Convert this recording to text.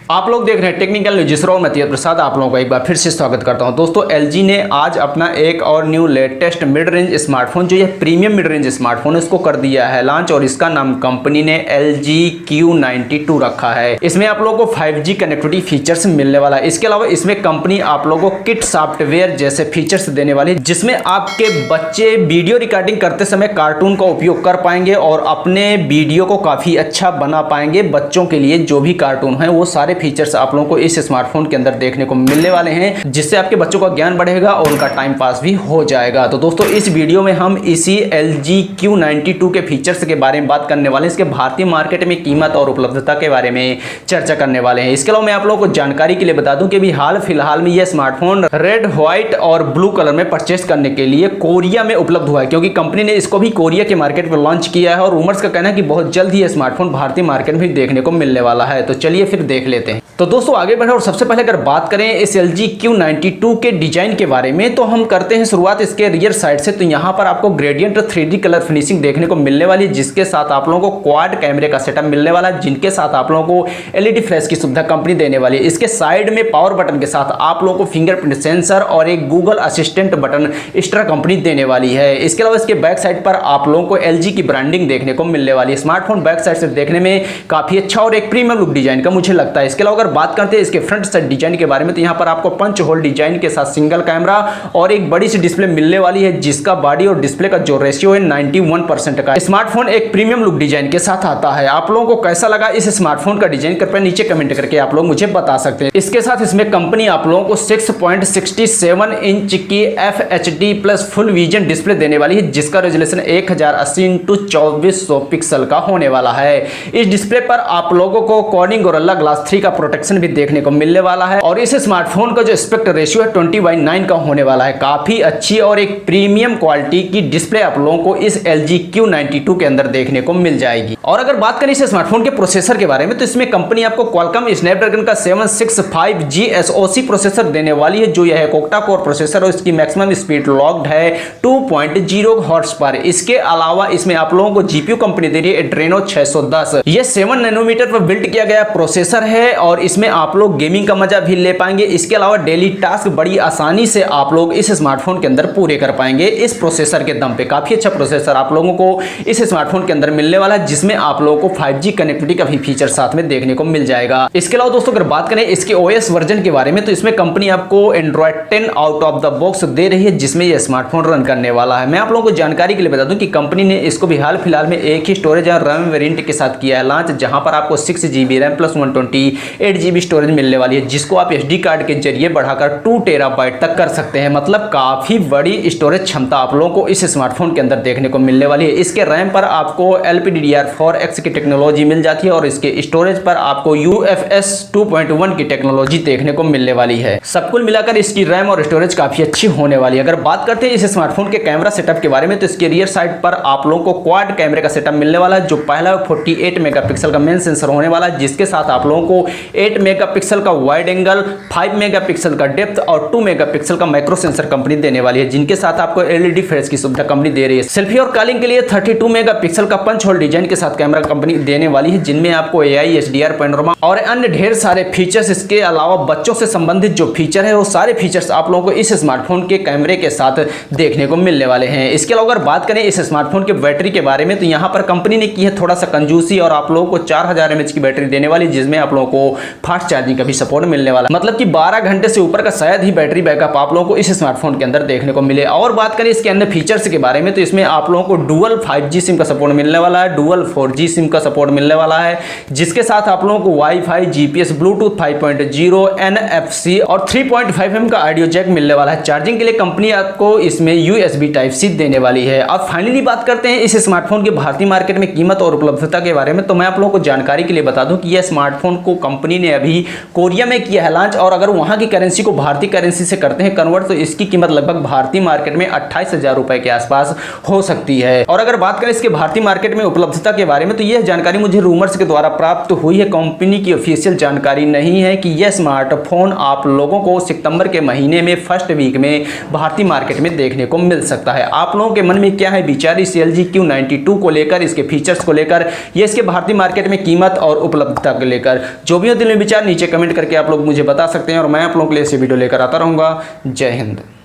आप लोग देख रहे हैं टेक्निकल न्यूज जिसरो में प्रसाद। आप लोगों का एक बार फिर से स्वागत करता हूं। दोस्तों LG ने आज अपना एक और new latest mid range smartphone जो ये प्रीमियम मिड रेंज स्मार्टफोन है उसको कर दिया है लॉन्च, और इसका नाम कंपनी ने LG Q92 रखा है। इसमें आप लोगों को 5G कनेक्टिविटी फीचर्स मिलने वाला है। इसके अलावा इसमें कंपनी आप लोगों को किट सॉफ्टवेयर जैसे फीचर्स देने वाली है, जिसमें आपके बच्चे वीडियो रिकॉर्डिंग करते समय कार्टून का उपयोग कर पाएंगे और अपने वीडियो को काफी अच्छा बना पाएंगे। बच्चों के लिए जो भी कार्टून है वो सारे फीचर्स आप लोगों को इस स्मार्टफोन के अंदर देखने को मिलने वाले हैं, जिससे आपके बच्चों का ज्ञान बढ़ेगा और उनका टाइम पास भी हो जाएगा। तो दोस्तों इस वीडियो में हम इसी LG Q92 के फीचर्स के बारे में बात करने वाले हैं, इसके भारतीय मार्केट में कीमत और उपलब्धता के बारे में चर्चा करने वाले हैं। इसके अलावा मैं आप लोगों को जानकारी के लिए बता दूं कि भी हाल फिलहाल में यह स्मार्टफोन रेड, व्हाइट और ब्लू कलर में परचेस करने के लिए कोरिया में उपलब्ध हुआ है, क्योंकि कंपनी ने इसको भी कोरिया के मार्केट में लॉन्च किया है और रूमर्स का कहना है कि बहुत जल्द ही यह स्मार्टफोन भारतीय मार्केट में देखने को मिलने वाला है। तो चलिए फिर देख लेते हैं। तो दोस्तों आगे बढ़े और सबसे पहले अगर बात करें इस LG Q92 के डिजाइन के बारे में, तो हम करते हैं शुरुआत इसके रियर साइड से। तो यहाँ पर आपको ग्रेडियंट 3D कलर फिनिशिंग देखने को मिलने वाली है, जिसके साथ आप लोगों को क्वाड कैमरे का सेटअप मिलने वाला है, जिनके साथ आप लोगों को LED फ्लैश की सुविधा कंपनी देने वाली है। इसके साइड में पावर बटन के साथ आप लोगों को फिंगरप्रिंट सेंसर और एक Google assistant button extra company देने वाली है। इसके अलावा इसके बैक साइड पर आप लोगों को LG की ब्रांडिंग देखने को मिलने वाली है। स्मार्टफोन बैक साइड से देखने में काफी अच्छा और एक प्रीमियम लुक डिजाइन का मुझे लगता है। इसके अलावा अगर बात करते हैं इसके फ्रंट साइड डिजाइन के बारे में, तो यहां पर आपको पंच होल डिजाइन के साथ सिंगल कैमरा और एक बड़ी सी डिस्प्ले मिलने वाली है, जिसका बॉडी और डिस्प्ले का जो रेशियो है 91% का। स्मार्टफोन एक प्रीमियम लुक डिजाइन के साथ आता है। आप लोगों को कैसा लगा इस स्मार्टफोन का डिजाइन कृपया नीचे कमेंट करके आप लोग मुझे बता सकते हैं। इसके साथ इसमें कंपनी आप लोगों को 6.67 इंच की FHD plus full vision display देने वाली है, जिसका रेजोल्यूशन 1080x2400 पिक्सल का होने वाला है। इस डिस्प्ले पर आप लोगों को कॉर्निंग गोरिल्ला ग्लास 3 का प्रोटेक्शन भी देखने को मिलने वाला है, और इस स्मार्टफोन का जो एस्पेक्ट रेशियो है 20:9 का होने वाला है। काफी अच्छी और एक प्रीमियम क्वालिटी की डिस्प्ले आप लोगों को इस LG Q92 के अंदर देखने को मिल जाएगी। और अगर बात करें इस स्मार्टफोन के प्रोसेसर के बारे में, तो इसमें कंपनी आपको क्वालकॉम स्नैपड्रैगन का 765G SoC प्रोसेसर देने वाली है, जो यह एक ऑक्टा कोर प्रोसेसर और इसकी मैक्सिमम स्पीड लॉक्ड है 2.0 हॉर्स पर। इसके अलावा इसमें आप लोगों को GPU कंपनी दे रही है एड्रेनो 610। यह 7 नैनोमीटर पर बिल्ड किया गया प्रोसेसर है और इसमें आप लोग गेमिंग का मजा भी ले पाएंगे। इसके अलावा डेली टास्क बड़ी आसानी से आप लोग इस स्मार्टफोन के अंदर पूरे कर पाएंगे इस प्रोसेसर के दम पे। काफी अच्छा प्रोसेसर आप लोगों को इस स्मार्टफोन के अंदर मिलने वाला है, जिसमें आप लोगों को 5G कनेक्टिविटी का भी फीचर साथ में देखने को मिल जाएगा। इसके अलावा दोस्तों अगर बात करें इसके OS वर्जन के बारे में, तो इसमें कंपनी आपको Android 10 out of the box दे रही है, जिसमें यह स्मार्टफोन रन करने वाला है। मैं आप लोगों को जानकारी के लिए बता दूं कि कंपनी ने इसको भी हाल फिलहाल में एक ही स्टोरेज और रैम वेरिएंट के साथ किया है लॉन्च, जहां पर आपको 6GB RAM plus 128GB storage मिलने वाली है, जिसको आप SD कार्ड के जरिए बढ़ाकर 2 टेराबाइट तक कर सकते हैं। मतलब काफी बड़ी स्टोरेज क्षमता आप लोगों को इस स्मार्टफोन के अंदर देखने को मिलने वाली है। इसके रैम पर आपको LPDDR4X की टेक्नोलॉजी मिल जाती है और इसके स्टोरेज पर आपको UFS 2.1 की टेक्नोलॉजी देखने को मिलने वाली है। सब कुल मिलाकर इसकी रैम और स्टोरेज काफी अच्छी होने वाली है। अगर बात करते हैं इस स्मार्टफोन के कैमरा सेटअप के बारे में, तो इसके रियर साइड पर आप लोगों को क्वाड कैमरे का सेटअप मिलने वाला है, जो पहला 48 मेगापिक्सल का मेन सेंसर होने वाला है, जिसके साथ आप लोगों को 8 मेगापिक्सल का वाइड एंगल, 5 मेगापिक्सल का डेप्थ और 2 मेगापिक्सल का माइक्रो सेंसर कंपनी देने वाली है, जिनके साथ आपको LED फ्लैश की सुविधा कंपनी दे रही है। सेल्फी और कॉलिंग के लिए 32 मेगापिक्सल का पंच होल डिजाइन के साथ कैमरा कंपनी देने वाली है, जिनमें आपको AI HDR पैनोरामा और अन्य ढेर सारे फीचर्स, इसके अलावा बच्चों से संबंधित जो फीचर है वो सारे फीचर्स आप लोगों को इस स्मार्टफोन के कैमरे के साथ देखने को मिलने वाले हैं। इसके अलावा अगर बात करें इस स्मार्टफोन के बैटरी के बारे में, तो यहाँ पर कंपनी ने की है थोड़ा सा कंजूसी और आप लोगों को 4000 mAh की बैटरी देने वाली, जिसमें आप लोगों को फास्ट चार्जिंग का भी सपोर्ट मिलने वाला, मतलब कि 12 घंटे से ऊपर का शायद ही बैटरी बैकअप आप लोगों को इस स्मार्टफोन के अंदर देखने को मिले। और बात करें इसके अन्य फीचर्स के बारे में, तो इसमें आप लोगों को डुअल 5G सिम का सपोर्ट मिलने वाला है, डुअल 4G सिम का सपोर्ट मिलने वाला है, जिसके साथ आप लोगों को वाईफाई, GPS, ब्लूटूथ 5.0, NFC और 3.5mm का ऑडियो जैक मिलने वाला है। चार्जिंग के लिए कंपनी आपको इसमें USB Type-C देने वाली है। अब फाइनली बात करते हैं इस स्मार्टफोन के भारतीय मार्केट में कीमत और उपलब्धता के बारे में, तो मैं आप लोगों को जानकारी के लिए बता दूं कि यह स्मार्टफोन को कंपनी ने अभी कोरिया में किया है लॉन्च, और अगर वहां की करेंसी को भारतीय करेंसी से करते हैं कन्वर्ट, तो इसकी कीमत लगभग भारतीय मार्केट में 28,000 रुपए के आसपास हो सकती है। और अगर बात करें इसके भारतीय मार्केट में उपलब्धता के बारे में, तो यह जानकारी मुझे रूमर्स के द्वारा प्राप्त हुई है, कंपनी की ऑफिशियल जानकारी नहीं है कि यह स्मार्टफोन आप लोगों को सितंबर के महीने में फर्स्ट वीक में भारतीय मार्केट में देखने को मिल सकता है। आप लोगों के मन में क्या है विचार इस LG Q92 को लेकर, इसके फीचर्स को लेकर, ये इसके भारतीय मार्केट में कीमत और उपलब्धता को लेकर? जो भी हो दिल में विचार नीचे कमेंट करके आप लोग मुझे बता सकते हैं और मैं आप लोगों के लिए ऐसे वीडियो लेकर आता रहूँगा। जय हिंद।